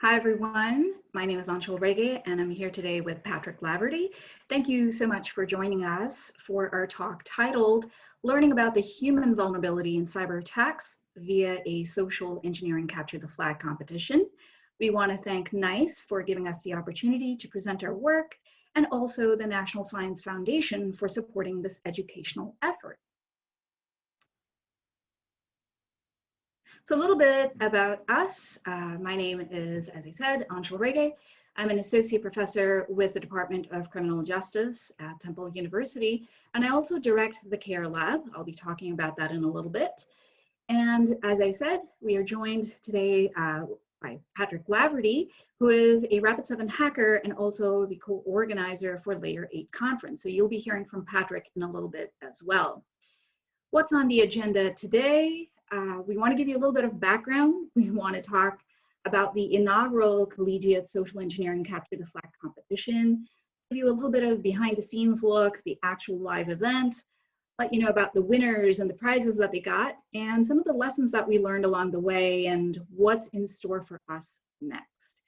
Hi, everyone. My name is Aunshul Rege, and I'm here today with Patrick Laverty. Thank you so much for joining us for our talk titled Learning About the Human Vulnerability in Cyberattacks via a Social Engineering Capture the Flag competition. We want to thank NICE for giving us the opportunity to present our work, and also the National Science Foundation for supporting this educational effort. So a little bit about us. My name is, as I said, Aunshul Rege. I'm an associate professor with the Department of Criminal Justice at Temple University, and I also direct the CARE Lab. I'll be talking about that in a little bit. And as I said, we are joined today by Patrick Laverty, who is a Rapid7 hacker and also the co-organizer for Layer 8 conference. So you'll be hearing from Patrick in a little bit as well. What's on the agenda today? We want to give you a little bit of background. We want to talk about the inaugural Collegiate Social Engineering Capture the Flag competition, give you a little bit of behind the scenes look, the actual live event, let you know about the winners and the prizes that they got, and some of the lessons that we learned along the way and what's in store for us next.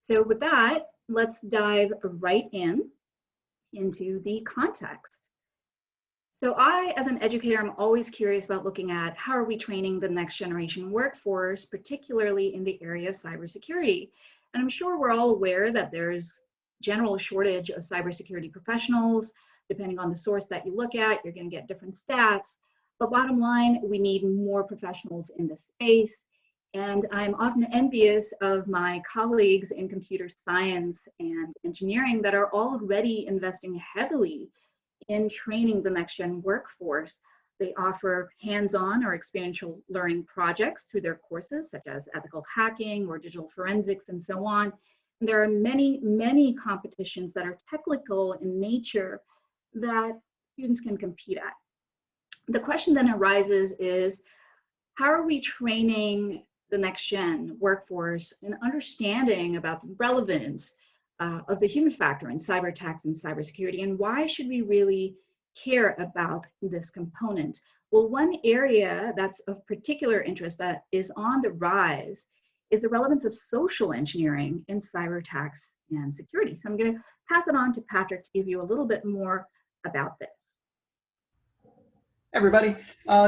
So with that, let's dive right into the context. So I, as an educator, I'm always curious about looking at how are we training the next generation workforce, particularly in the area of cybersecurity. And I'm sure we're all aware that there's general shortage of cybersecurity professionals. Depending on the source that you look at, you're going to get different stats. But bottom line, we need more professionals in this space. And I'm often envious of my colleagues in computer science and engineering that are already investing heavily in training the next gen workforce. They offer hands-on or experiential learning projects through their courses, such as ethical hacking or digital forensics and so on. And there are many, many competitions that are technical in nature that students can compete at. The question then arises is, how are we training the next gen workforce in understanding about the relevance of the human factor in cyber attacks and cybersecurity, and why should we really care about this component? Well, one area that's of particular interest that is on the rise is the relevance of social engineering in cyber attacks and security. So I'm going to pass it on to Patrick to give you a little bit more about this. Everybody.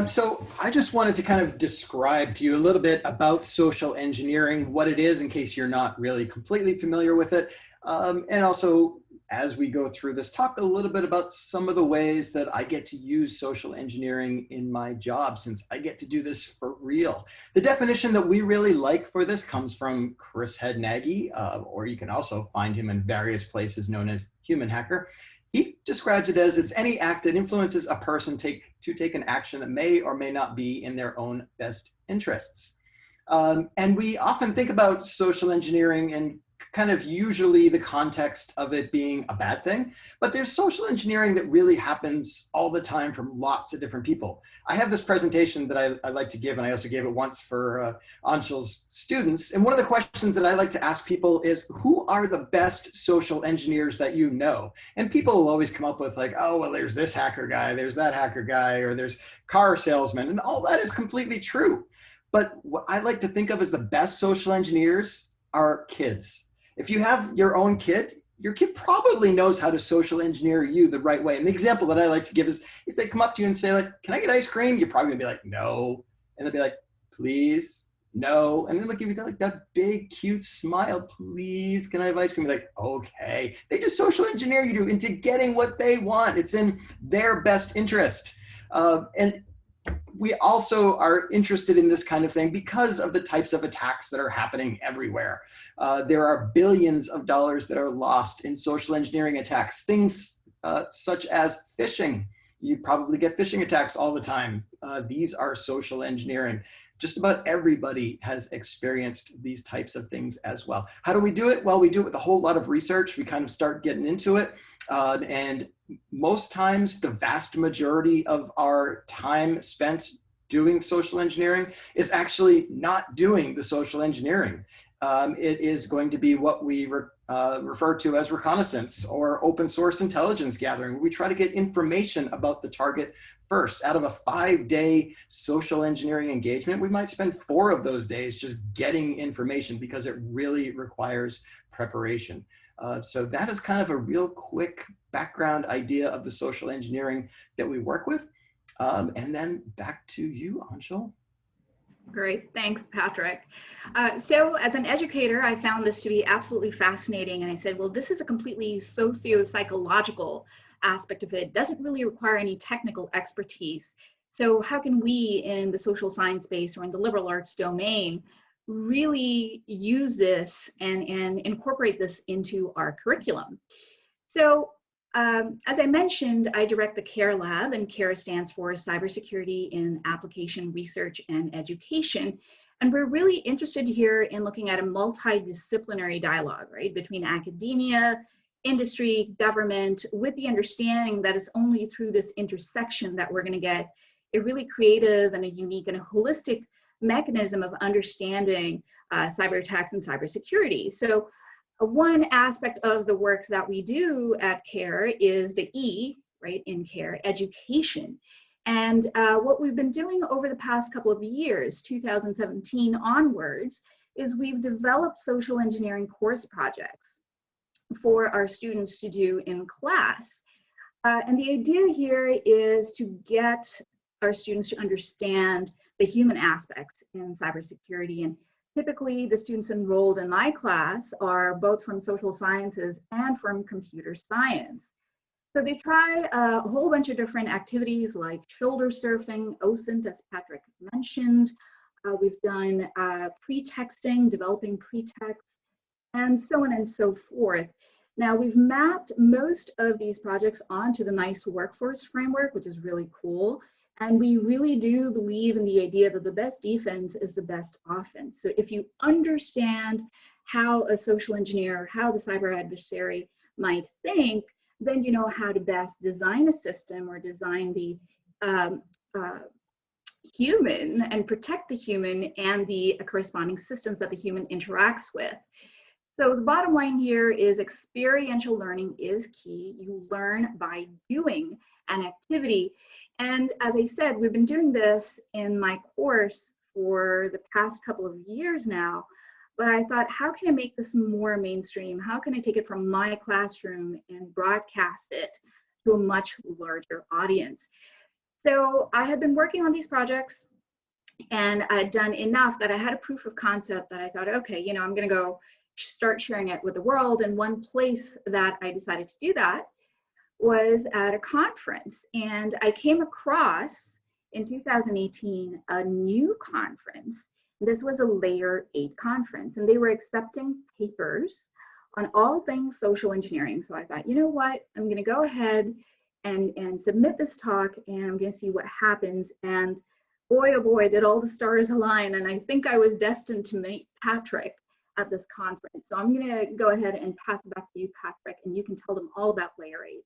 So I just wanted to kind of describe to you a little bit about social engineering, what it is in case you're not really completely familiar with it. And also, as we go through this, talk a little bit about some of the ways that I get to use social engineering in my job, since I get to do this for real. The definition that we really like for this comes from Chris Hednaghi, or you can also find him in various places known as Human Hacker. He describes it as it's any act that influences a person to take an action that may or may not be in their own best interests. And we often think about social engineering and kind of usually the context of it being a bad thing, but there's social engineering that really happens all the time from lots of different people. I have this presentation that I like to give, and I also gave it once for Anshul's students. And one of the questions that I like to ask people is, who are the best social engineers that you know? And people will always come up with like, oh, well, there's this hacker guy, there's that hacker guy, or there's car salesman, and all that is completely true. But what I like to think of as the best social engineers are kids. If you have your own kid, your kid probably knows how to social engineer you the right way. And the example that I like to give is if they come up to you and say like, can I get ice cream? You're probably gonna be like, no. And they'll be like, please, no. And then they'll give you like that big, cute smile, please, can I have ice cream? You're like, okay. They just social engineer you into getting what they want. It's in their best interest. And we also are interested in this kind of thing because of the types of attacks that are happening everywhere. There are billions of dollars that are lost in social engineering attacks, things such as phishing. You probably get phishing attacks all the time. These are social engineering. Just about everybody has experienced these types of things as well. How do we do it? Well, we do it with a whole lot of research. We kind of start getting into it. And most times, the vast majority of our time spent doing social engineering is actually not doing the social engineering. It is going to be what we referred to as reconnaissance, or open source intelligence gathering. We try to get information about the target first. Out of a 5-day social engineering engagement, we might spend 4 of those days just getting information because it really requires preparation. So that is kind of a real quick background idea of the social engineering that we work with. And then back to you, Aunshul. Great, thanks, Patrick. So as an educator, I found this to be absolutely fascinating. And I said, well, this is a completely socio-psychological aspect of it. It doesn't really require any technical expertise. So how can we in the social science space or in the liberal arts domain really use this and incorporate this into our curriculum? So as I mentioned, I direct the CARE Lab, and CARE stands for Cybersecurity in Application Research and Education. And we're really interested here in looking at a multidisciplinary dialogue, right, between academia, industry, government, with the understanding that it's only through this intersection that we're going to get a really creative and a unique and a holistic mechanism of understanding cyber attacks and cybersecurity. So one aspect of the work that we do at CARE is the E, right, in CARE, education. And what we've been doing over the past couple of years, 2017 onwards, is we've developed social engineering course projects for our students to do in class. And the idea here is to get our students to understand the human aspects in cybersecurity. And typically, the students enrolled in my class are both from social sciences and from computer science. So they try a whole bunch of different activities like shoulder surfing, OSINT, as Patrick mentioned. We've done pre-texting, developing pre-text, and so on and so forth. Now, we've mapped most of these projects onto the NICE Workforce Framework, which is really cool. And we really do believe in the idea that the best defense is the best offense. So if you understand how a social engineer, how the cyber adversary might think, then you know how to best design a system or design the human and protect the human and the corresponding systems that the human interacts with. So the bottom line here is experiential learning is key. You learn by doing an activity. And as I said, we've been doing this in my course for the past couple of years now, but I thought, how can I make this more mainstream? How can I take it from my classroom and broadcast it to a much larger audience? So I had been working on these projects, and I had done enough that I had a proof of concept that I thought, okay, you know, I'm gonna go start sharing it with the world. And one place that I decided to do that was at a conference. And I came across in 2018 a new conference. This was a Layer 8 conference, and they were accepting papers on all things social engineering. So I thought, you know what, I'm going to go ahead and submit this talk, and I'm going to see what happens. And boy, oh boy, did all the stars align. And I think I was destined to meet Patrick at this conference. So I'm going to go ahead and pass it back to you, Patrick, and you can tell them all about Layer 8.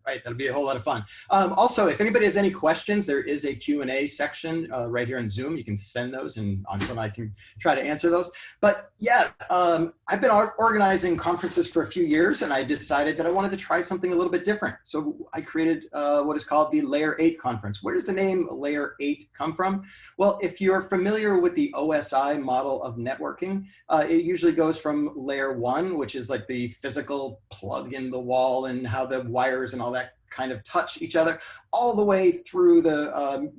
Right, that'll be a whole lot of fun. Also, if anybody has any questions, there is a Q&A section right here in Zoom. You can send those, and Aunshul and I can try to answer those. But yeah, I've been organizing conferences for a few years, and I decided that I wanted to try something a little bit different. So I created what is called the Layer 8 conference. Where does the name Layer 8 come from? Well, if you're familiar with the OSI model of networking, it usually goes from Layer 1, which is like the physical plug in the wall and how the wires and all that kind of touch each other, all the way through the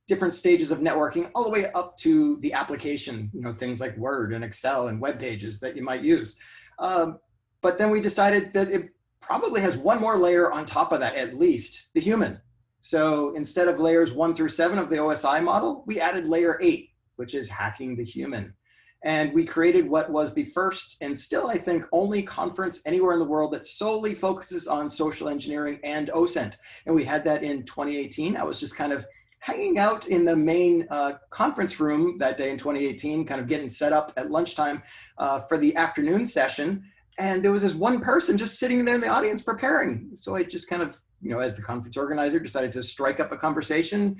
different stages of networking, all the way up to the application, you know, things like Word and Excel and web pages that you might use. But then we decided that it probably has one more layer on top of that, at least, the human. So instead of layers 1 through 7 of the OSI model, we added Layer 8, which is hacking the human. And we created what was the first, and still I think only, conference anywhere in the world that solely focuses on social engineering and OSINT. And we had that in 2018. I was just kind of hanging out in the main conference room that day in 2018, kind of getting set up at lunchtime for the afternoon session. And there was this one person just sitting there in the audience preparing. So I just kind of as the conference organizer, decided to strike up a conversation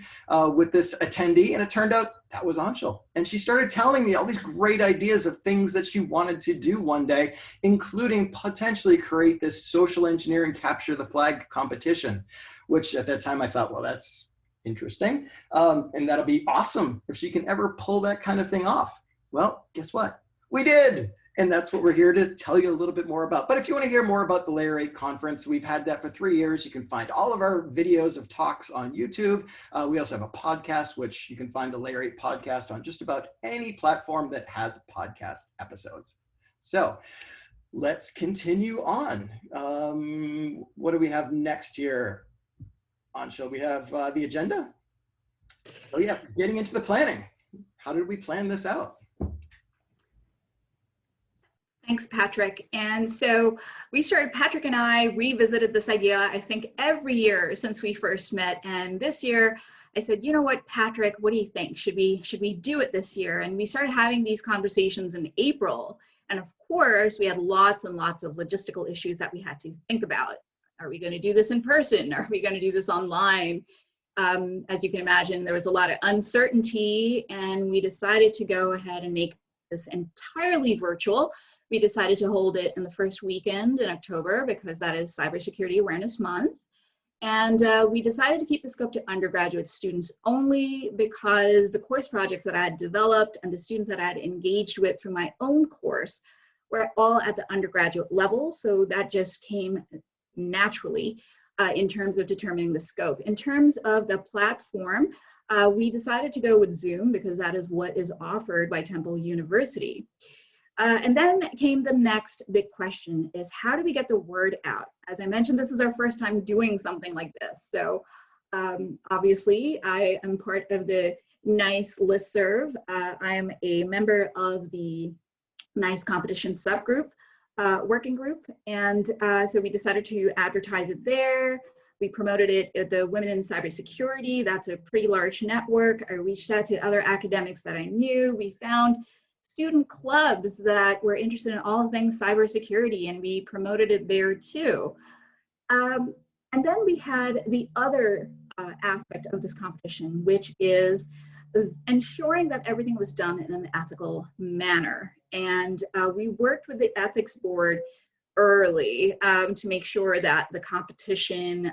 with this attendee, and it turned out that was Aunshul. And she started telling me all these great ideas of things that she wanted to do one day, including potentially create this social engineering capture the flag competition, which at that time I thought, well, that's interesting. And that'll be awesome if she can ever pull that kind of thing off. Well, guess what? We did. And that's what we're here to tell you a little bit more about. But if you want to hear more about the Layer 8 conference, we've had that for 3 years. You can find all of our videos of talks on YouTube. We also have a podcast, which you can find the Layer 8 podcast on just about any platform that has podcast episodes. So let's continue on. What do we have next here? Aunshul, we have the agenda. So yeah, getting into the planning. How did we plan this out? Thanks, Patrick. And so Patrick and I revisited this idea, I think, every year since we first met. And this year I said, you know what, Patrick, what do you think? Should we do it this year? And we started having these conversations in April. And of course, we had lots and lots of logistical issues that we had to think about. Are we going to do this in person? Are we going to do this online? As you can imagine, there was a lot of uncertainty, and we decided to go ahead and make this entirely virtual. We decided to hold it in the first weekend in October because that is Cybersecurity Awareness Month. And we decided to keep the scope to undergraduate students only because the course projects that I had developed and the students that I had engaged with through my own course were all at the undergraduate level. So that just came naturally in terms of determining the scope. In terms of the platform, we decided to go with Zoom because that is what is offered by Temple University. And then came the next big question is, how do we get the word out? As I mentioned, this is our first time doing something like this. So obviously, I am part of the NICE listserv. I am a member of the NICE competition subgroup, working group. And so we decided to advertise it there. We promoted it at the Women in Cybersecurity. That's a pretty large network. I reached out to other academics that I knew. We found student clubs that were interested in all things cybersecurity, and we promoted it there too. And then we had the other aspect of this competition, which is ensuring that everything was done in an ethical manner. And we worked with the ethics board early to make sure that the competition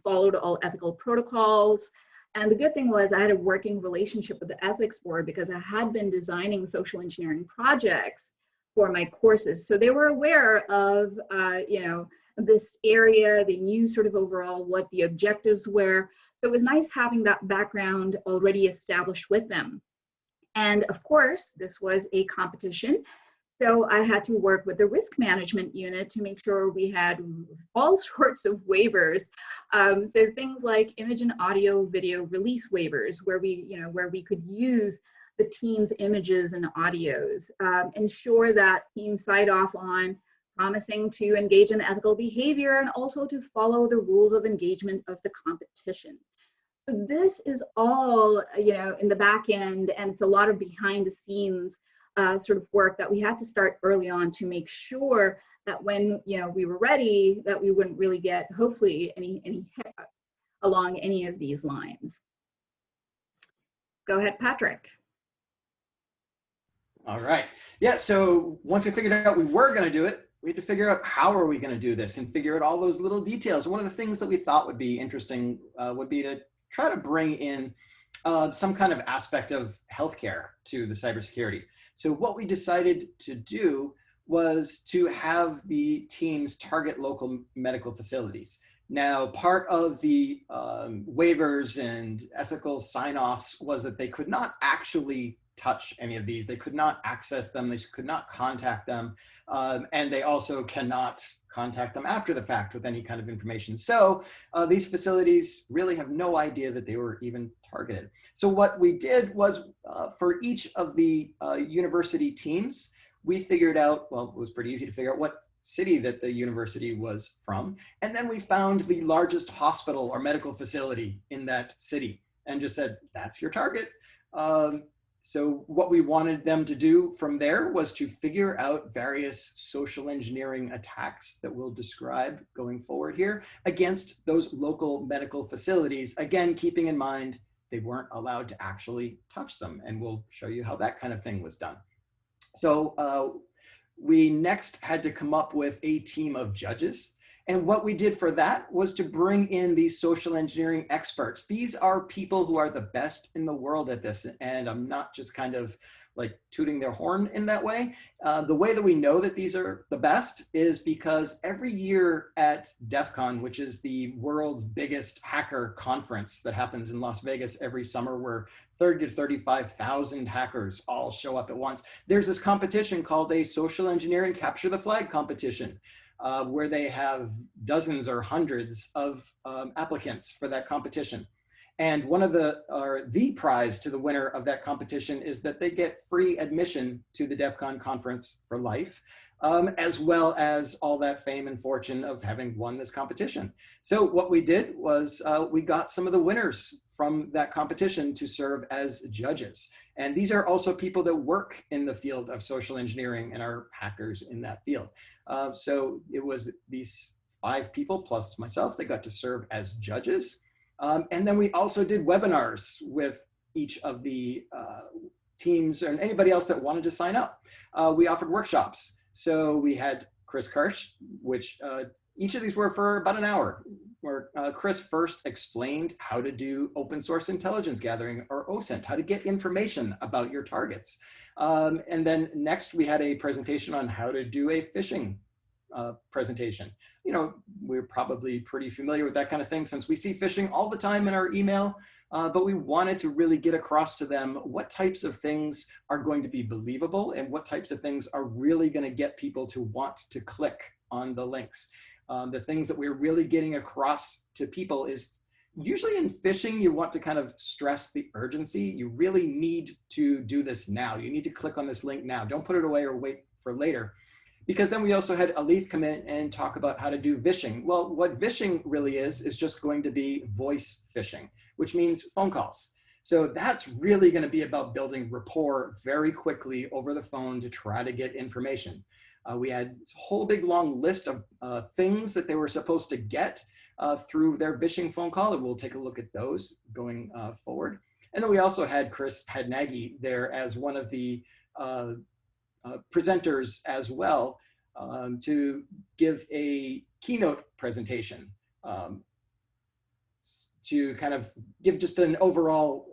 followed all ethical protocols. And the good thing was I had a working relationship with the ethics board because I had been designing social engineering projects for my courses. So they were aware of, this area. They knew sort of overall what the objectives were. So it was nice having that background already established with them. And of course, this was a competition. So I had to work with the risk management unit to make sure we had all sorts of waivers. So things like image and audio video release waivers, where we could use the team's images and audios, ensure that teams signed off on promising to engage in ethical behavior and also to follow the rules of engagement of the competition. So this is all, in the back end, and it's a lot of behind the scenes sort of work that we had to start early on to make sure that when we were ready, that we wouldn't really get, hopefully, any hiccups along any of these lines. Go ahead, Patrick. All right. Yeah, so once we figured out we were going to do it, we had to figure out how are we going to do this and figure out all those little details. One of the things that we thought would be interesting would be to try to bring in some kind of aspect of healthcare to the cybersecurity. So what we decided to do was to have the teams target local medical facilities. Now, part of the waivers and ethical sign-offs was that they could not actually touch any of these. They could not access them. They could not contact them. And they also cannot contact them after the fact with any kind of information. So these facilities really have no idea that they were even targeted. So what we did was for each of the university teams, we figured out, well, it was pretty easy to figure out what city that the university was from. And then we found the largest hospital or medical facility in that city and just said, that's your target. So what we wanted them to do from there was to figure out various social engineering attacks that we'll describe going forward here against those local medical facilities. Again, keeping in mind, they weren't allowed to actually touch them. And we'll show you how that kind of thing was done. So we next had to come up with a team of judges. And what we did for that was to bring in these social engineering experts. These are people who are the best in the world at this. And I'm not just kind of like tooting their horn in that way. The way that we know that these are the best is because every year at DEF CON, which is the world's biggest hacker conference that happens in Las Vegas every summer, where 30 to 35,000 hackers all show up at once, there's this competition called a social engineering capture the flag competition. Where they have dozens or hundreds of applicants for that competition. And one of the prize to the winner of that competition is that they get free admission to the DEF CON conference for life, as well as all that fame and fortune of having won this competition. So what we did was we got some of the winners from that competition to serve as judges. And these are also people that work in the field of social engineering and are hackers in that field. So it was these 5 people plus myself that got to serve as judges. And then we also did webinars with each of the teams and anybody else that wanted to sign up. We offered workshops. So we had Chris Karsh, which each of these were for about an hour, where Chris first explained how to do open source intelligence gathering, or OSINT, how to get information about your targets. And then next we had a presentation on how to do a phishing presentation. You know, we're probably pretty familiar with that kind of thing since we see phishing all the time in our email, but we wanted to really get across to them what types of things are going to be believable and what types of things are really going to get people to want to click on the links. The things that we're really getting across to people is usually in phishing, you want to kind of stress the urgency. You really need to do this now. You need to click on this link now. Don't put it away or wait for later. Because then we also had Alith come in and talk about how to do vishing. Well, what vishing really is just going to be voice phishing, which means phone calls. So that's really going to be about building rapport very quickly over the phone to try to get information. We had this whole big long list of things that they were supposed to get through their vishing phone call, and we'll take a look at those going forward. And then we also had Chris Hadnagi there as one of the presenters as well to give a keynote presentation to kind of give just an overall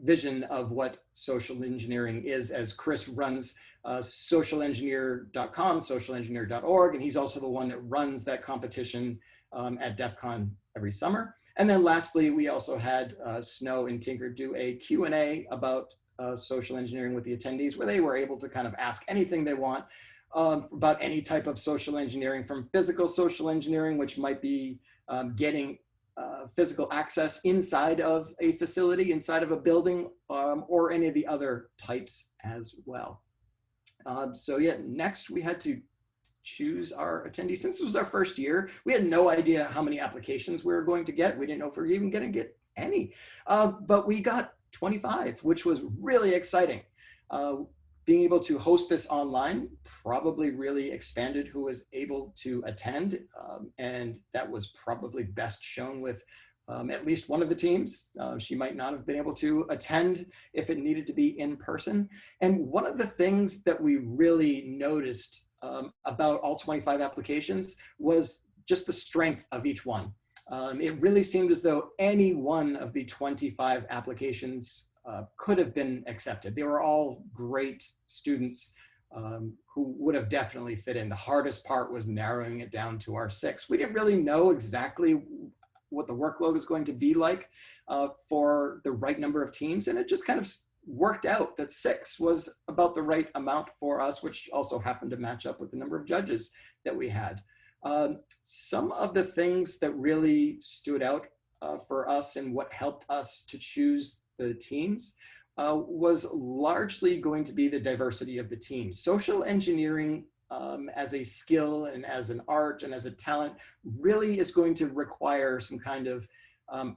vision of what social engineering is, as Chris runs socialengineer.com, socialengineer.org, and he's also the one that runs that competition at DEF CON every summer. And then lastly, we also had Snow and Tinker do a Q&A about social engineering with the attendees, where they were able to kind of ask anything they want about any type of social engineering, from physical social engineering, which might be getting physical access inside of a facility, inside of a building, or any of the other types as well. So yeah, next we had to choose our attendees. Since it was our first year, we had no idea how many applications we were going to get. We didn't know if we were even going to get any, but we got 25, which was really exciting. Being able to host this online probably really expanded who was able to attend, and that was probably best shown with at least one of the teams. She might not have been able to attend if it needed to be in person. And one of the things that we really noticed about all 25 applications was just the strength of each one. It really seemed as though any one of the 25 applications could have been accepted. They were all great students who would have definitely fit in. The hardest part was narrowing it down to our 6. We didn't really know exactly what the workload was going to be like for the right number of teams, and it just kind of worked out that 6 was about the right amount for us, which also happened to match up with the number of judges that we had. Some of the things that really stood out for us and what helped us to choose the teams was largely going to be the diversity of the team. Social engineering as a skill and as an art and as a talent really is going to require some kind of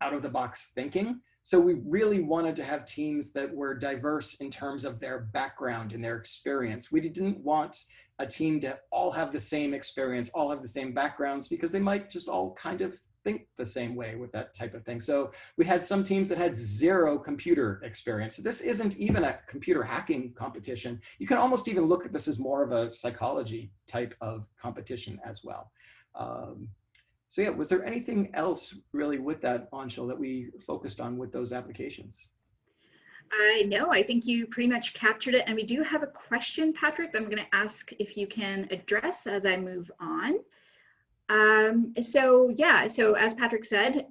out-of-the-box thinking. So we really wanted to have teams that were diverse in terms of their background and their experience. We didn't want a team to all have the same experience, all have the same backgrounds, because they might just all kind of think the same way with that type of thing. So we had some teams that had zero computer experience. So this isn't even a computer hacking competition. You can almost even look at this as more of a psychology type of competition as well. So yeah, was there anything else really with that, Aunshul, that we focused on with those applications? No, I think you pretty much captured it. And we do have a question, Patrick, that I'm going to ask if you can address as I move on. So as Patrick said,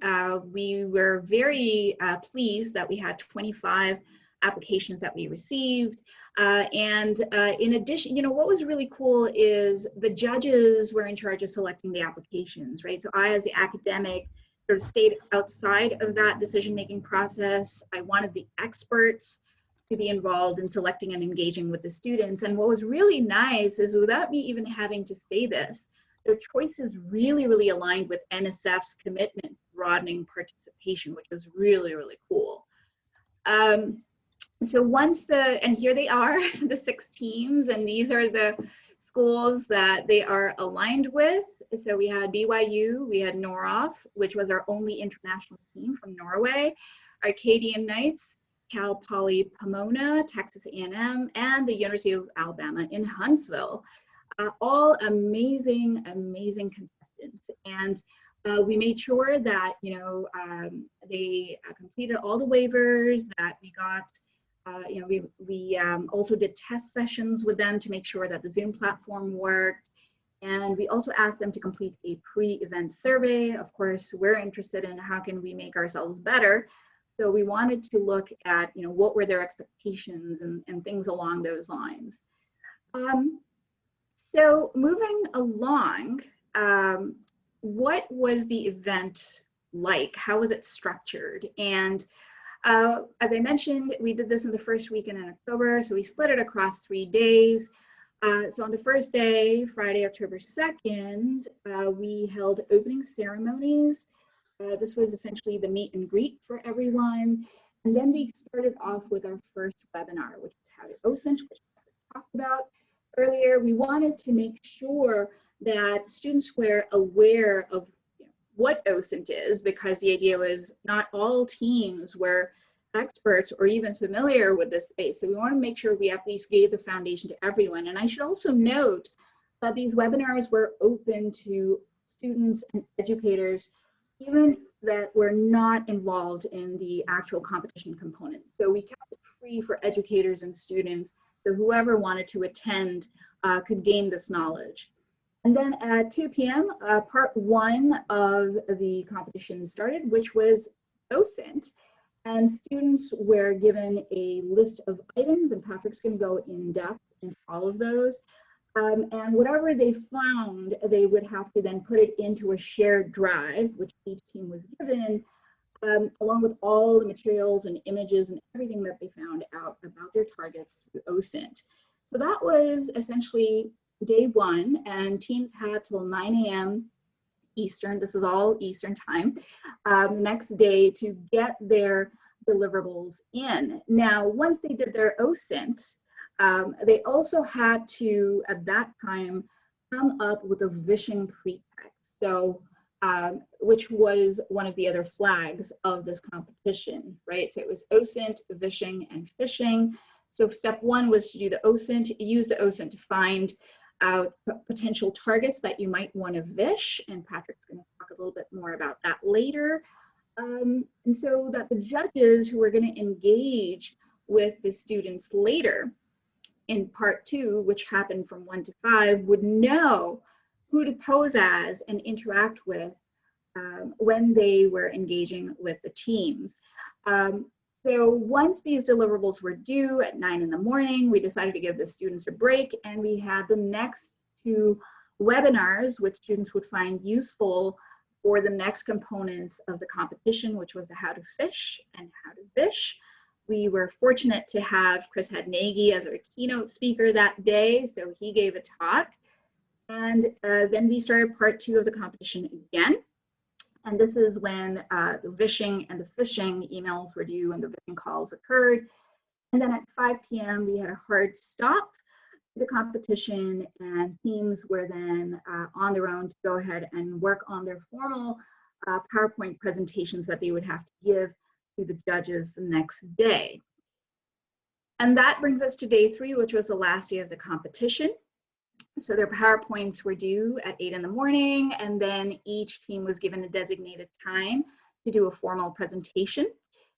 we were very pleased that we had 25 applications that we received. In addition, what was really cool is the judges were in charge of selecting the applications, right? So I, as the academic, sort of stayed outside of that decision-making process. I wanted the experts to be involved in selecting and engaging with the students. And what was really nice is, without me even having to say this, their choices really, really aligned with NSF's commitment, broadening participation, which was really, really cool. So and here they are, the 6 teams, and these are the schools that they are aligned with. So we had BYU, we had Noroff, which was our only international team from Norway, Arcadian Knights, Cal Poly Pomona, Texas A&M, and the University of Alabama in Huntsville. All amazing, amazing contestants. And we made sure that, they completed all the waivers, that we got, we also did test sessions with them to make sure that the Zoom platform worked. And we also asked them to complete a pre-event survey. Of course, we're interested in how can we make ourselves better. So we wanted to look at, what were their expectations and things along those lines. So moving along, what was the event like? How was it structured? And as I mentioned, we did this in the first weekend in October, so we split it across 3 days. So on the first day, Friday, October 2nd, we held opening ceremonies. This was essentially the meet and greet for everyone. And then we started off with our first webinar, which is how to OSINT, which I talked about earlier. We wanted to make sure that students were aware of what OSINT is, because the idea was not all teams were experts or even familiar with this space. So we want to make sure we at least gave the foundation to everyone. And I should also note that these webinars were open to students and educators, even that were not involved in the actual competition component. So we kept it free for educators and students, so whoever wanted to attend could gain this knowledge. And then at 2 p.m., part 1 of the competition started, which was OSINT. And students were given a list of items, and Patrick's going to go in depth into all of those. And whatever they found, they would have to then put it into a shared drive, which each team was given, along with all the materials and images and everything that they found out about their targets through OSINT. So that was essentially day 1, and teams had till 9 a.m. Eastern, this is all Eastern time, next day to get their deliverables in. Now, once they did their OSINT, they also had to, at that time, come up with a Vishing pretext, so which was one of the other flags of this competition, right? So it was OSINT, Vishing, and Phishing. So step 1 was to do the OSINT, use the OSINT to find out potential targets that you might want to Vish, and Patrick's going to talk a little bit more about that later. And so that the judges who are going to engage with the students later in part 2, which happened from 1 to 5, would know who to pose as and interact with when they were engaging with the teams. So once these deliverables were due at 9 in the morning, we decided to give the students a break, and we had the next 2 webinars, which students would find useful for the next components of the competition, which was the how to Phish and how to Vish. We were fortunate to have Chris Hadnagy as our keynote speaker that day, so he gave a talk. And then we started part 2 of the competition again. And this is when the vishing and the phishing emails were due and the vishing calls occurred. And then at 5 p.m., we had a hard stop to the competition, and teams were then on their own to go ahead and work on their formal PowerPoint presentations that they would have to give to the judges the next day. And that brings us to day 3, which was the last day of the competition. So their PowerPoints were due at 8 in the morning, and then each team was given a designated time to do a formal presentation.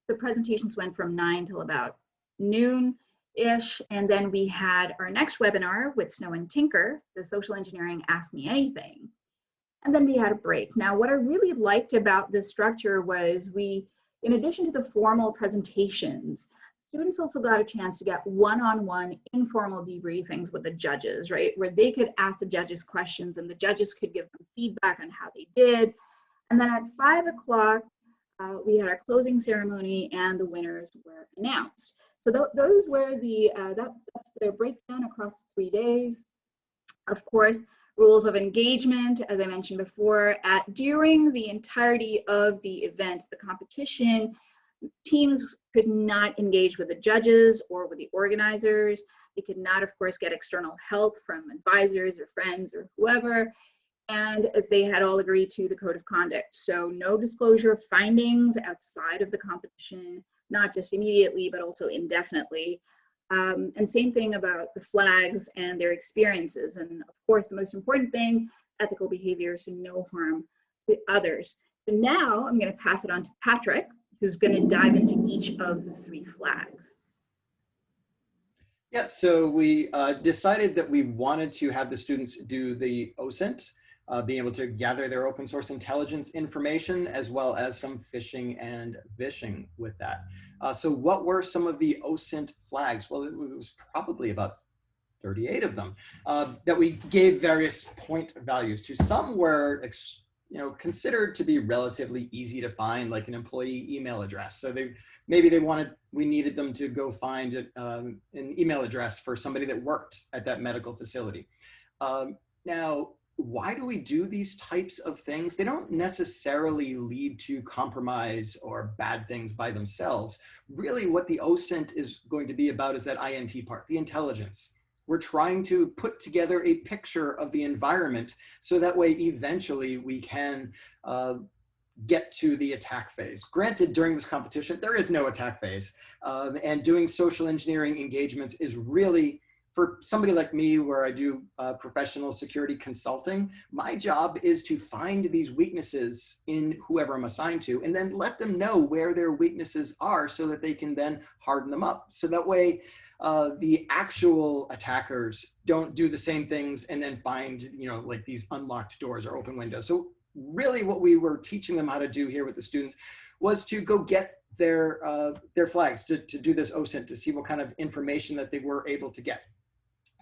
The presentations went from 9 till about noon-ish, and then we had our next webinar with Snow and Tinker, the social engineering Ask Me Anything. And then we had a break. Now, what I really liked about this structure was in addition to the formal presentations, students also got a chance to get one-on-one informal debriefings with the judges, right? Where they could ask the judges questions and the judges could give them feedback on how they did. And then at 5 o'clock, we had our closing ceremony and the winners were announced. So those were that's the breakdown across 3 days. Of course, rules of engagement, as I mentioned before, during the entirety of the event, the competition, teams could not engage with the judges or with the organizers. They could not, of course, get external help from advisors or friends or whoever. And they had all agreed to the code of conduct. So no disclosure of findings outside of the competition, not just immediately, but also indefinitely. And same thing about the flags and their experiences. And of course, the most important thing, ethical behavior, so no harm to others. So now I'm going to pass it on to Patrick, who's going to dive into each of the 3 flags. Yeah, so we decided that we wanted to have the students do the OSINT, being able to gather their open source intelligence information, as well as some phishing and vishing with that. So what were some of the OSINT flags? Well, it was probably about 38 of them that we gave various point values to. Some were considered to be relatively easy to find, like an employee email address. So we needed them to go find an email address for somebody that worked at that medical facility. Now, why do we do these types of things? They don't necessarily lead to compromise or bad things by themselves. Really, what the OSINT is going to be about is that INT part, the intelligence. We're trying to put together a picture of the environment so that way eventually we can get to the attack phase. Granted, during this competition, there is no attack phase. And doing social engineering engagements is really, for somebody like me, where I do professional security consulting, my job is to find these weaknesses in whoever I'm assigned to, and then let them know where their weaknesses are so that they can then harden them up. So that way, the actual attackers don't do the same things and then find, like these unlocked doors or open windows. So really what we were teaching them how to do here with the students was to go get their flags, to do this OSINT, to see what kind of information that they were able to get.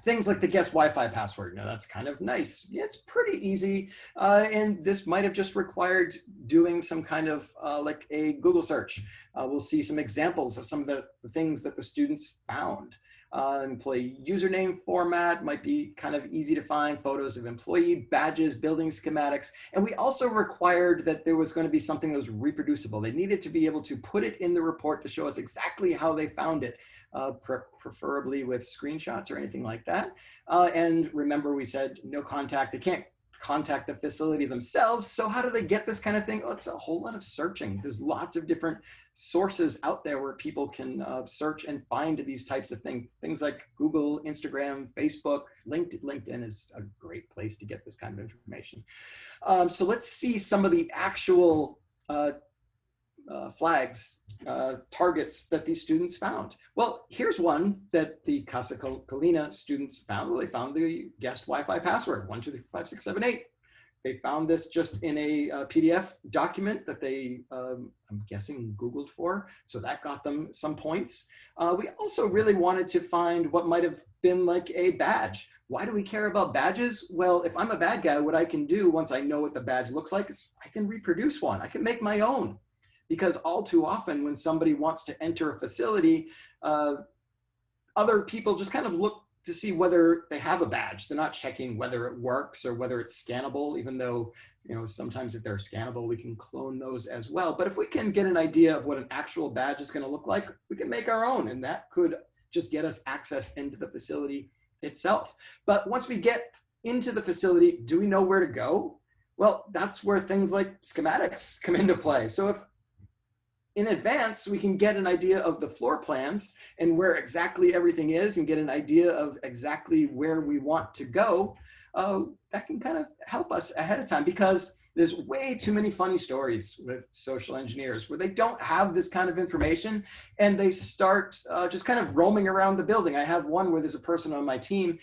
Things like the guest Wi-Fi password. Now that's kind of nice. Yeah, it's pretty easy. And this might have just required doing some kind of like a Google search. We'll see some examples of some of the things that the students found. Employee username format might be kind of easy to find, photos of employee badges, building schematics. And we also required that there was going to be something that was reproducible. They needed to be able to put it in the report to show us exactly how they found it. Preferably with screenshots or anything like that. And remember, we said no contact. They can't contact the facility themselves. So how do they get this kind of thing? Oh, it's a whole lot of searching. There's lots of different sources out there where people can search and find these types of things. Things like Google, Instagram, Facebook, LinkedIn. LinkedIn is a great place to get this kind of information. So let's see some of the actual flags, targets that these students found. Well, here's one that the Casa Colina students found. Well, they found the guest Wi-Fi password, 1235678. They found this just in a PDF document that they, I'm guessing, Googled for. So that got them some points. We also really wanted to find what might have been like a badge. Why do we care about badges? Well, if I'm a bad guy, what I can do once I know what the badge looks like is I can reproduce one. I can make my own. Because all too often when somebody wants to enter a facility, other people just kind of look to see whether they have a badge. They're not checking whether it works or whether it's scannable, even though, you know, sometimes if they're scannable, we can clone those as well. But if we can get an idea of what an actual badge is going to look like, we can make our own, and that could just get us access into the facility itself. But once we get into the facility, do we know where to go? Well, that's where things like schematics come into play. So if in advance, we can get an idea of the floor plans and where exactly everything is and get an idea of exactly where we want to go, that can kind of help us ahead of time, because there's way too many funny stories with social engineers where they don't have this kind of information and they start just kind of roaming around the building. I have one where there's a person on my team.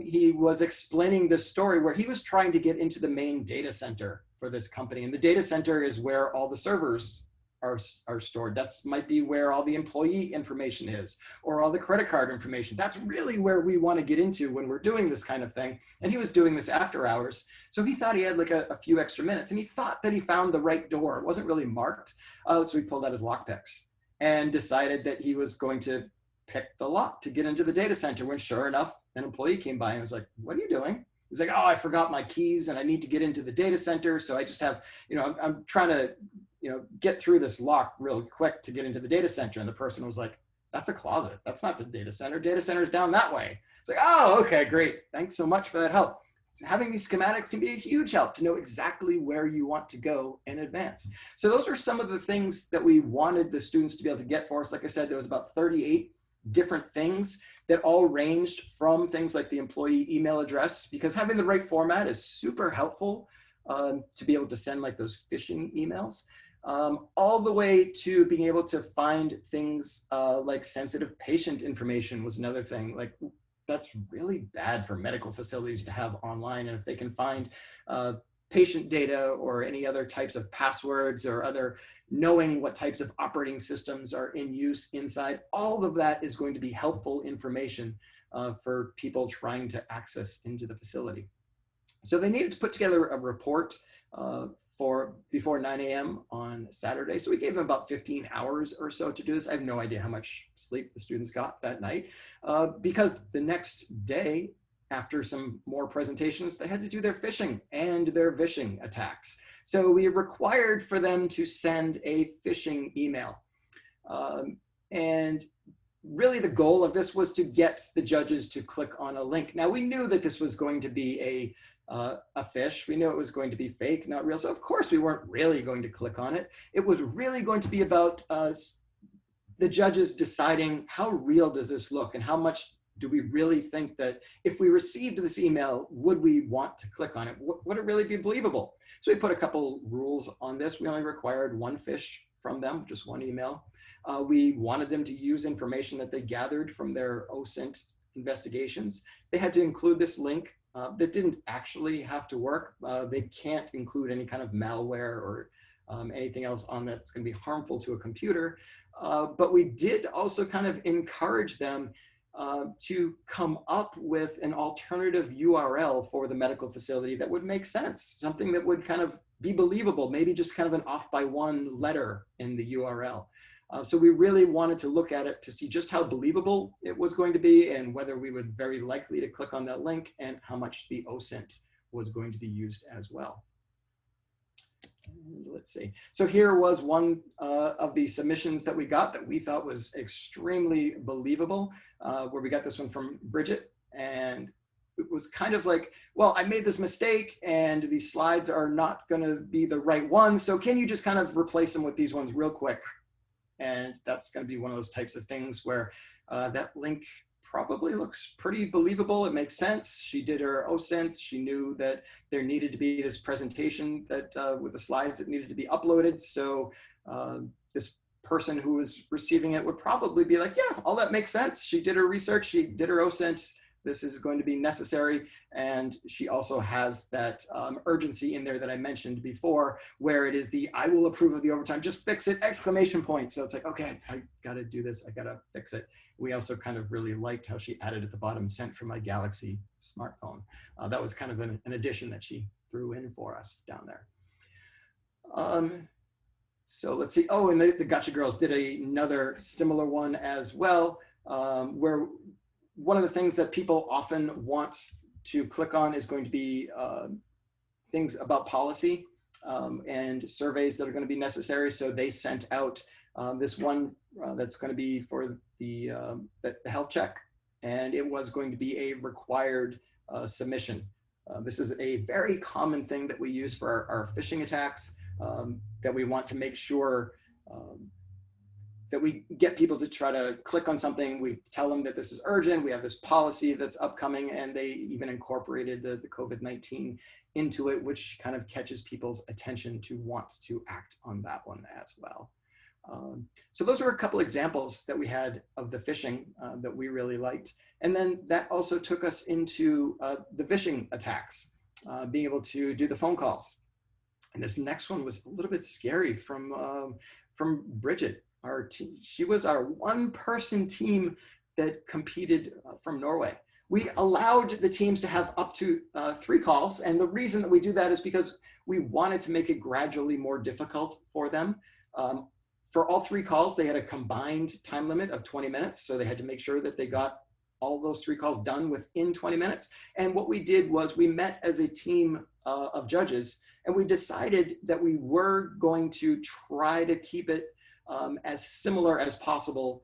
He was explaining this story where he was trying to get into the main data center for this company. And the data center is where all the servers are stored. That's might be where all the employee information is, or all the credit card information. That's really where we want to get into when we're doing this kind of thing. And he was doing this after hours. So he thought he had like a few extra minutes, and he thought that he found the right door. It wasn't really marked. So he pulled out his lockpicks and decided that he was going to pick the lock to get into the data center, when sure enough, an employee came by and was like, "What are you doing?" He's like, "Oh, I forgot my keys and I need to get into the data center. So I just have, you know, I'm trying to, you know, get through this lock real quick to get into the data center." And the person was like, "That's a closet. That's not the data center. Data center is down that way." It's like, "Oh, okay, great. Thanks so much for that help." So having these schematics can be a huge help to know exactly where you want to go in advance. So those are some of the things that we wanted the students to be able to get for us. Like I said, there was about 38 different things that all ranged from things like the employee email address, because having the right format is super helpful to be able to send like those phishing emails, all the way to being able to find things like sensitive patient information was another thing. Like, that's really bad for medical facilities to have online. And if they can find patient data or any other types of passwords or other knowing what types of operating systems are in use inside, all of that is going to be helpful information for people trying to access into the facility. So they needed to put together a report for before 9 a.m. on Saturday. So we gave them about 15 hours or so to do this. I have no idea how much sleep the students got that night, because the next day, after some more presentations, they had to do their phishing and their vishing attacks. So we required for them to send a phishing email. And really the goal of this was to get the judges to click on a link. Now, we knew that this was going to be a phish. We knew it was going to be fake, not real. So of course we weren't really going to click on it. It was really going to be about the judges deciding, how real does this look, and how much do we really think that if we received this email, would we want to click on it? Would it really be believable? So we put a couple rules on this. We only required one phish from them, just one email. We wanted them to use information that they gathered from their OSINT investigations. They had to include this link. That didn't actually have to work. They can't include any kind of malware or anything else on that's going to be harmful to a computer. But we did also kind of encourage them to come up with an alternative URL for the medical facility that would make sense, something that would kind of be believable, maybe just kind of an off by one letter in the URL. So we really wanted to look at it to see just how believable it was going to be, and whether we would very likely to click on that link, and how much the OSINT was going to be used as well. And let's see. So here was one of the submissions that we got that we thought was extremely believable, where we got this one from Bridget. And it was kind of like, well, I made this mistake and these slides are not going to be the right ones. So can you just kind of replace them with these ones real quick? And that's going to be one of those types of things where that link probably looks pretty believable. It makes sense. She did her OSINT. She knew that there needed to be this presentation that with the slides that needed to be uploaded. So this person who was receiving it would probably be like, yeah, all that makes sense. She did her research. She did her OSINT. This is going to be necessary. And she also has that urgency in there that I mentioned before, where it is the, I will approve of the overtime, just fix it, exclamation point. So it's like, okay, I gotta do this, I gotta fix it. We also kind of really liked how she added at the bottom, sent from my Galaxy smartphone. That was kind of an addition that she threw in for us down there. So let's see. Oh, and the Gotcha Girls did another similar one as well, where one of the things that people often want to click on is going to be things about policy and surveys that are going to be necessary. So they sent out this one that's going to be for the health check, and it was going to be a required submission. This is a very common thing that we use for our phishing attacks, that we want to make sure that we get people to try to click on something. We tell them that this is urgent. We have this policy that's upcoming, and they even incorporated the COVID-19 into it, which kind of catches people's attention to want to act on that one as well. So those were a couple examples that we had of the phishing that we really liked. And then that also took us into the Vishing attacks, being able to do the phone calls. And this next one was a little bit scary from Bridget. She was our one-person team that competed from Norway. We allowed the teams to have up to 3 calls. And the reason that we do that is because we wanted to make it gradually more difficult for them. For all 3 calls, they had a combined time limit of 20 minutes. So they had to make sure that they got all those 3 calls done within 20 minutes. And what we did was we met as a team of judges, and we decided that we were going to try to keep it as similar as possible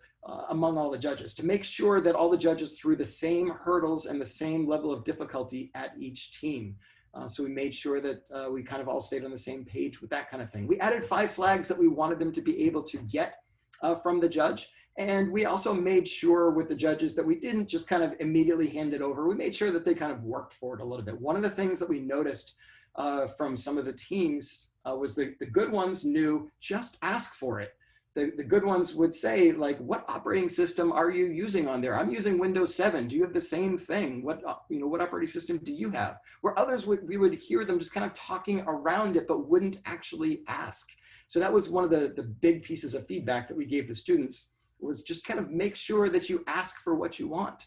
among all the judges, to make sure that all the judges threw the same hurdles and the same level of difficulty at each team. So we made sure that we kind of all stayed on the same page with that kind of thing. We added 5 flags that we wanted them to be able to get from the judge. And we also made sure with the judges that we didn't just kind of immediately hand it over. We made sure that they kind of worked for it a little bit. One of the things that we noticed from some of the teams was the good ones knew just ask for it. The good ones would say, like, what operating system are you using on there? I'm using Windows 7. Do you have the same thing? What operating system do you have? Where others we would hear them just kind of talking around it, but wouldn't actually ask. So that was one of the big pieces of feedback that we gave the students, was just kind of make sure that you ask for what you want.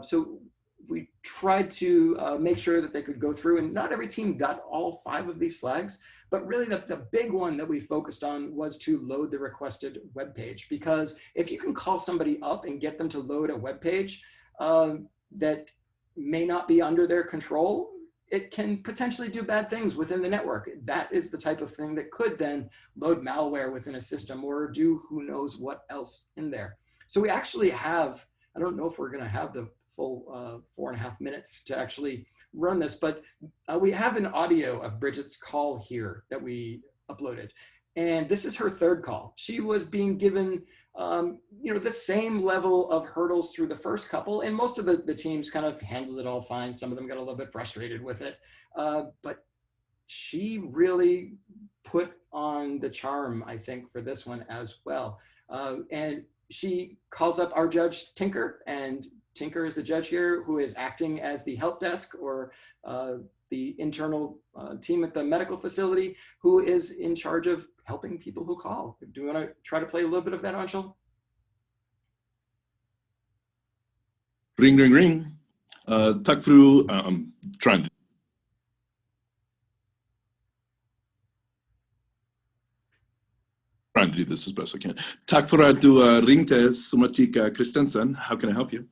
So we tried to make sure that they could go through, and not every team got all 5 of these flags, but really the big one that we focused on was to load the requested web page. Because if you can call somebody up and get them to load a web page that may not be under their control, it can potentially do bad things within the network. That is the type of thing that could then load malware within a system or do who knows what else in there. So we actually have, I don't know if we're gonna have the full 4.5 minutes to actually run this, but we have an audio of Bridget's call here that we uploaded. And this is her 3rd call. She was being given the same level of hurdles through the first couple, and most of the teams kind of handled it all fine. Some of them got a little bit frustrated with it, but she really put on the charm, I think, for this one as well. And she calls up our judge, Tinker, and Tinker is the judge here who is acting as the help desk or the internal team at the medical facility who is in charge of helping people who call. Do you want to try to play a little bit of that, Aunshul? Ring, ring, ring. Tack för I'm trying to do this as best I can. Tack för att du ringte, Somatika Christensen. How can I help you?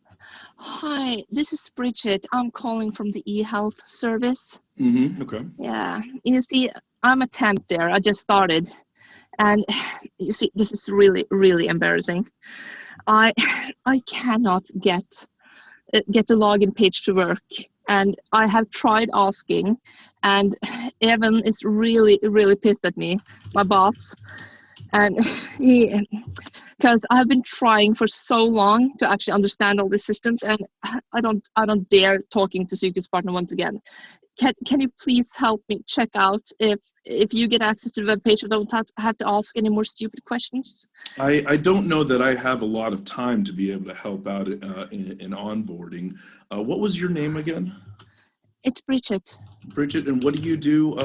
Hi, this is Bridget. I'm calling from the eHealth service. Okay. Yeah, you see, I'm a temp there. I just started. And you see, this is really, really embarrassing. I cannot get the login page to work. And I have tried asking, and Evan is really, really pissed at me, my boss. And because I've been trying for so long to actually understand all the systems, and I don't dare talking to Psykisk Partner once again. Can you please help me check out if you get access to the web page, I don't have to ask any more stupid questions? I don't know that I have a lot of time to be able to help out in onboarding. What was your name again? It's Bridget. Bridget, and what do you do?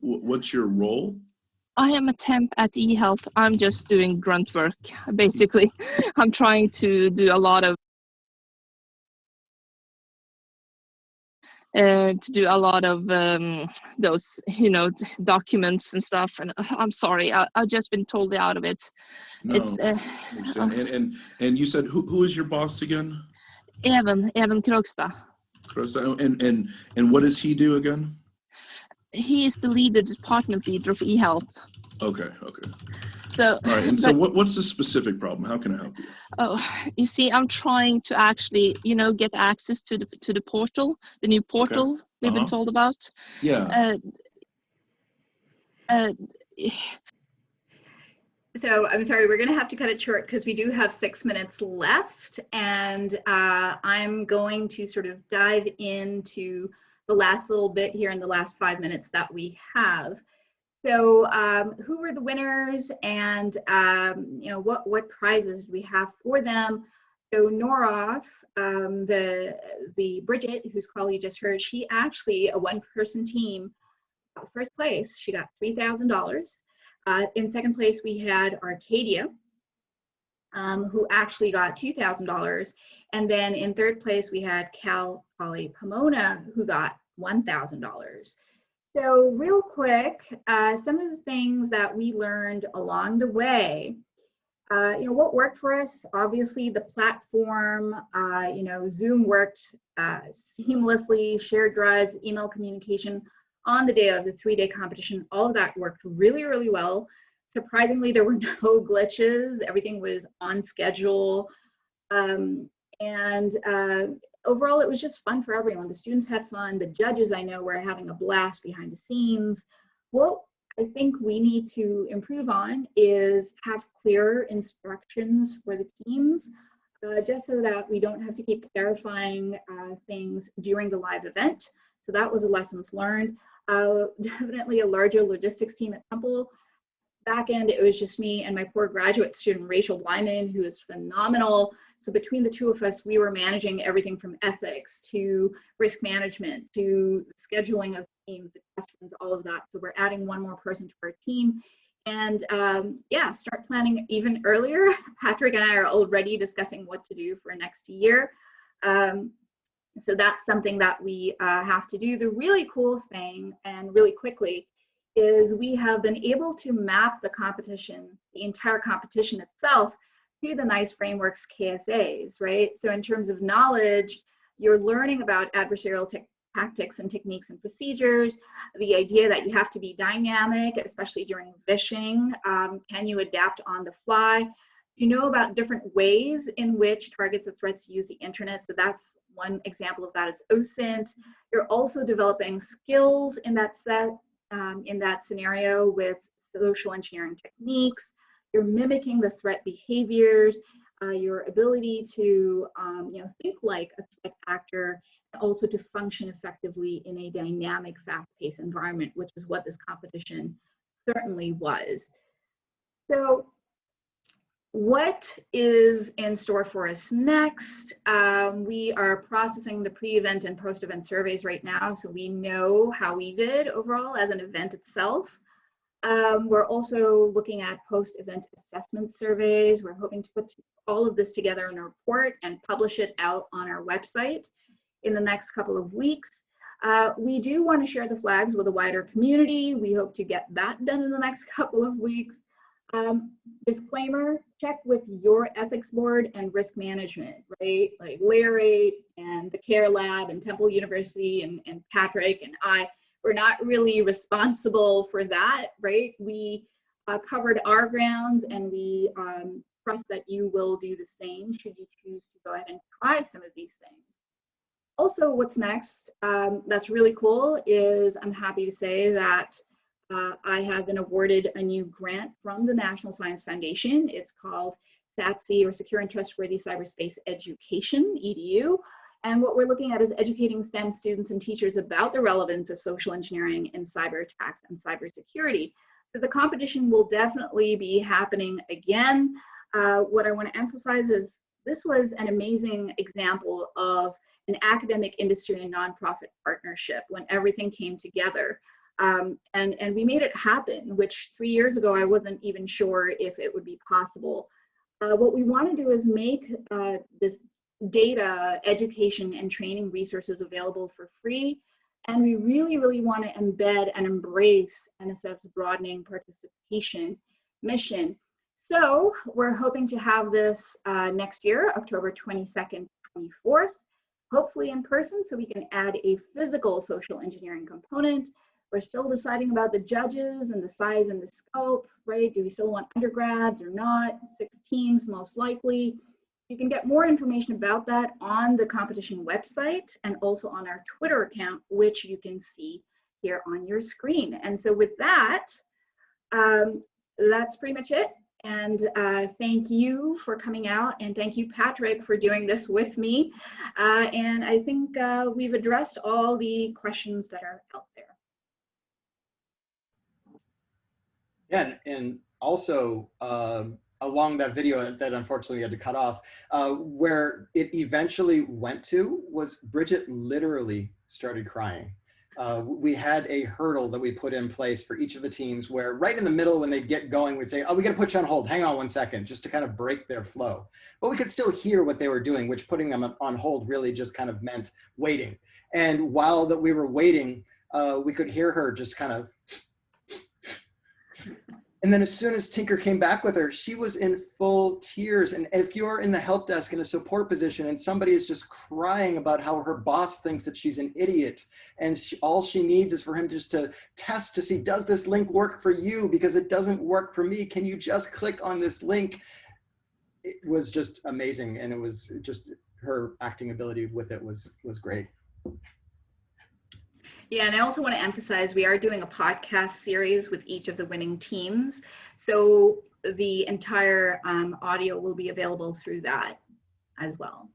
What's your role? I am a temp at eHealth. I'm just doing grunt work, basically. I'm trying to do a lot of those, documents and stuff. And I'm sorry, I've just been totally out of it. No, and you said who is your boss again? Even Krogstad. And what does he do again? He is the leader, department leader of eHealth. Okay. So, all right. And so what's the specific problem? How can I help you? Oh, you see, I'm trying to actually, get access to the portal, the new portal we've been told about. Yeah. So I'm sorry, we're going to have to cut it short because we do have 6 minutes left, and I'm going to sort of dive into the last little bit here in the last 5 minutes that we have. So who were the winners, and what prizes do we have for them? So Nora, the Bridget, whose call you just heard, she actually, a one-person team, first place, she got $3,000. In second place, we had Arcadia, who actually got $2,000. And then in third place, we had Cal Poly Pomona, who got $1,000. So real quick, some of the things that we learned along the way, what worked for us, obviously the platform, Zoom worked seamlessly, shared drives, email communication on the day of the 3-day competition. All of that worked really, really well. Surprisingly, there were no glitches. Everything was on schedule. Overall, it was just fun for everyone. The students had fun. The judges, I know, were having a blast behind the scenes. What I think we need to improve on is have clearer instructions for the teams, just so that we don't have to keep clarifying things during the live event. So that was a lessons learned. Definitely a larger logistics team at Temple. Back end, it was just me and my poor graduate student, Rachel Blyman, who is phenomenal. So between the two of us, we were managing everything from ethics to risk management to scheduling of teams, the questions, all of that. So we're adding one more person to our team. And start planning even earlier. Patrick and I are already discussing what to do for next year. So that's something that we have to do. The really cool thing, and really quickly, is we have been able to map the competition, the entire competition itself, to the NICE framework's KSAs, right? So in terms of knowledge, you're learning about adversarial tactics and techniques and procedures, the idea that you have to be dynamic, especially during phishing. Can you adapt on the fly? You know about different ways in which targets and threats use the internet. So that's one example of that is OSINT. You're also developing skills in that scenario with social engineering techniques. You're mimicking the threat behaviors, your ability to think like a threat actor, and also to function effectively in a dynamic, fast-paced environment, which is what this competition certainly was. So what is in store for us next? We are processing the pre-event and post-event surveys right now, so we know how we did overall as an event itself. We're also looking at post-event assessment surveys. We're hoping to put all of this together in a report and publish it out on our website in the next couple of weeks. We do want to share the flags with a wider community. We hope to get that done in the next couple of weeks. Disclaimer, check with your ethics board and risk management, right? Like Laverty and the CARE Lab and Temple University and Patrick and I, we're not really responsible for that, right? We covered our grounds, and we trust that you will do the same should you choose to go ahead and try some of these things. Also, what's next that's really cool is I'm happy to say that I have been awarded a new grant from the National Science Foundation. It's called SATC, or Secure and Trustworthy Cyberspace Education, EDU. And what we're looking at is educating STEM students and teachers about the relevance of social engineering and cyber attacks and cybersecurity. So the competition will definitely be happening again. What I want to emphasize is this was an amazing example of an academic, industry, and nonprofit partnership when everything came together. And we made it happen, which 3 years ago I wasn't even sure if it would be possible. What we want to do is make this data, education, and training resources available for free. And we really, really want to embed and embrace NSF's broadening participation mission. So we're hoping to have this next year, October 22nd, 24th, hopefully in person, so we can add a physical social engineering component. We're still deciding about the judges and the size and the scope, right? Do we still want undergrads or not? 6 teams most likely. You can get more information about that on the competition website and also on our Twitter account, which you can see here on your screen. And so with that, that's pretty much it. And thank you for coming out, and thank you, Patrick, for doing this with me. And I think we've addressed all the questions that are out there. Yeah, and also along that video that unfortunately we had to cut off, where it eventually went to was Bridget literally started crying. We had a hurdle that we put in place for each of the teams where right in the middle when they'd get going, we'd say, oh, we got to put you on hold. Hang on 1 second, just to kind of break their flow. But we could still hear what they were doing, which putting them on hold really just kind of meant waiting. And while that we were waiting, we could hear her just kind of, and then as soon as Tinker came back with her, she was in full tears. And if you're in the help desk in a support position and somebody is just crying about how her boss thinks that she's an idiot, and all she needs is for him just to test to see, does this link work for you? Because it doesn't work for me. Can you just click on this link? It was just amazing. And it was just, her acting ability with it was great. Yeah, and I also want to emphasize we are doing a podcast series with each of the winning teams. So the entire audio will be available through that as well.